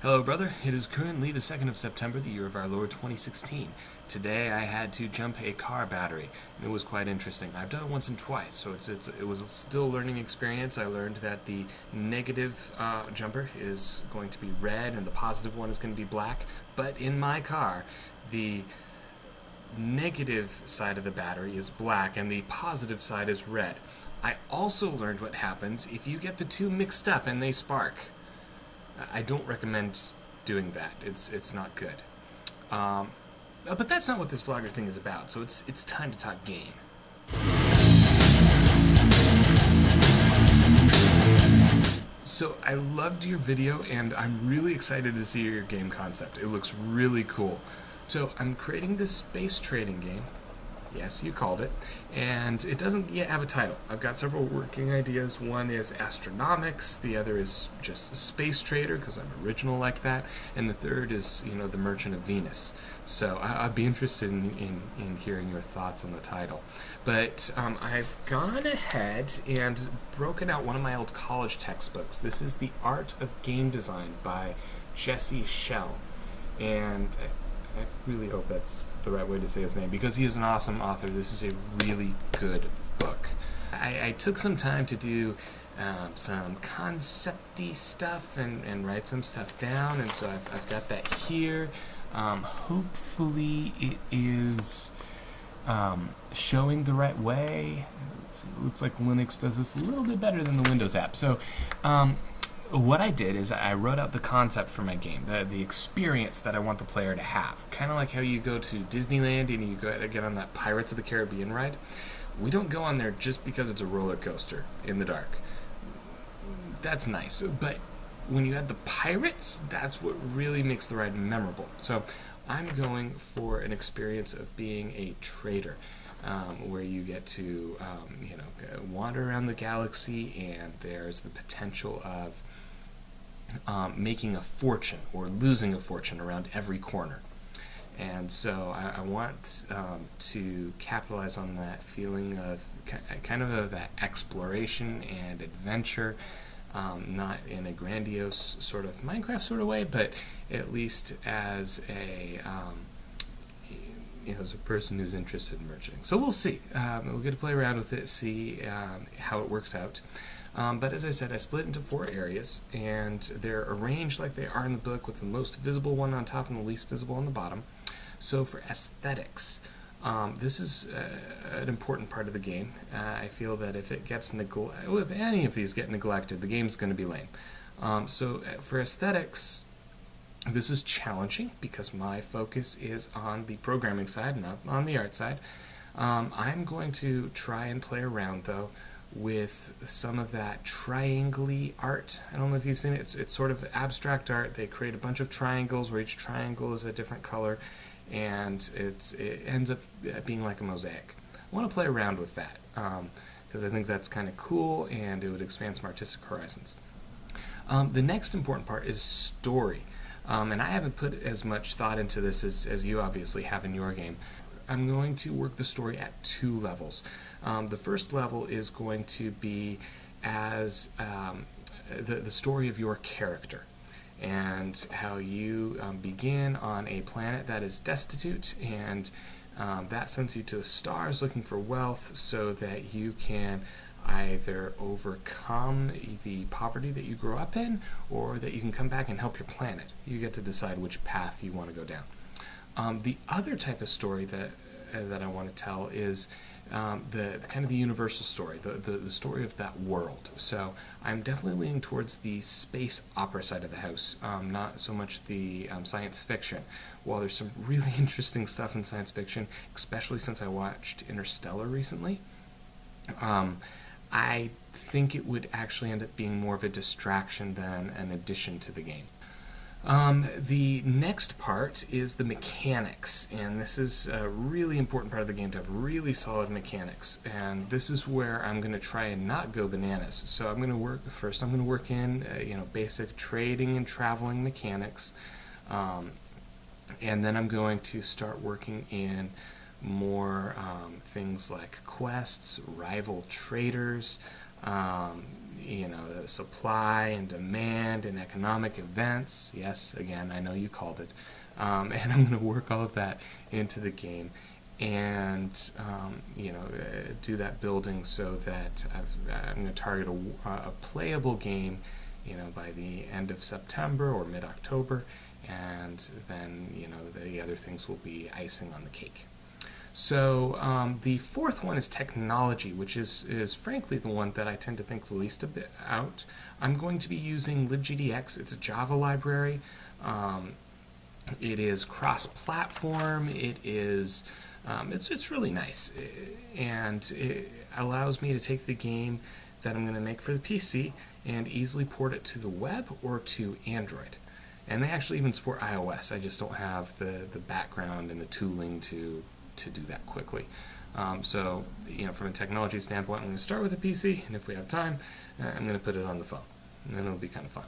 Hello, brother. It is currently the 2nd of September, the year of our Lord 2016. Today I had to jump a car battery, and it was quite interesting. I've done it once and twice, so it was still a learning experience. I learned that the negative jumper is going to be red and the positive one is going to be black, but in my car, the negative side of the battery is black and the positive side is red. I also learned what happens if you get the two mixed up and they spark. I don't recommend doing that. It's not good. But that's not what this vlogger thing is about. So it's time to talk game. So I loved your video, and I'm really excited to see your game concept. It looks really cool. So I'm creating this space trading game. Yes, you called it. And it doesn't yet have a title. I've got several working ideas. One is Astronomics. The other is just Space Trader, because I'm original like that. And the third is, the Merchant of Venus. So I'd be interested in hearing your thoughts on the title. But I've gone ahead and broken out one of my old college textbooks. This is The Art of Game Design by Jesse Schell. And I really hope that's the right way to say his name, because he is an awesome author. This is a really good book. I took some time to do some concept-y stuff and write some stuff down, and so I've got that here. Hopefully it is showing the right way. It looks like Linux does this a little bit better than the Windows app. So what I did is I wrote out the concept for my game, the experience that I want the player to have. Kind of like how you go to Disneyland and you get on that Pirates of the Caribbean ride. We don't go on there just because it's a roller coaster in the dark. That's nice, but when you add the pirates, that's what really makes the ride memorable. So I'm going for an experience of being a trader. Where you get to wander around the galaxy, and there's the potential of making a fortune or losing a fortune around every corner. And so I want to capitalize on that feeling of kind of that exploration and adventure, not in a grandiose sort of Minecraft sort of way, but at least as a as a person who's interested in merging. So we'll see. We'll get to play around with it, see how it works out. But as I said, I split into 4 areas, and they're arranged like they are in the book, with the most visible one on top and the least visible on the bottom. So for aesthetics, this is an important part of the game. I feel that if if any of these get neglected, the game's going to be lame. So for aesthetics, this is challenging because my focus is on the programming side, not on the art side. I'm going to try and play around, though, with some of that triangle-y art. I don't know if you've seen it. It's sort of abstract art. They create a bunch of triangles where each triangle is a different color, and it ends up being like a mosaic. I want to play around with that because I think that's kind of cool, and it would expand some artistic horizons. The next important part is story. And I haven't put as much thought into this as you obviously have in your game. I'm going to work the story at 2 levels. The first level is going to be as the story of your character, and how you begin on a planet that is destitute, and that sends you to the stars looking for wealth so that you can either overcome the poverty that you grow up in, or that you can come back and help your planet. You get to decide which path you want to go down. The other type of story that I want to tell is the kind of the universal story, the story of that world. So I'm definitely leaning towards the space opera side of the house, not so much the science fiction. While there's some really interesting stuff in science fiction, especially since I watched Interstellar recently, I think it would actually end up being more of a distraction than an addition to the game. The next part is the mechanics, and this is a really important part of the game, to have really solid mechanics, and this is where I'm going to try and not go bananas. So I'm going to work in basic trading and traveling mechanics, and then I'm going to start working in more things like quests, rival traders, the supply and demand and economic events. Yes, again, I know you called it. And I'm going to work all of that into the game and do that building so that I'm going to target a playable game by the end of September or mid-October, and then the other things will be icing on the cake. So the fourth one is technology, which is frankly the one that I tend to think the least a bit out. I'm going to be using libgdx. It's a Java library. It is cross-platform. It's really nice, and it allows me to take the game that I'm going to make for the PC and easily port it to the web or to Android. And they actually even support iOS. I just don't have the background and the tooling to do that quickly. So from a technology standpoint, I'm going to start with a PC, and if we have time, I'm going to put it on the phone, and then it'll be kind of fun.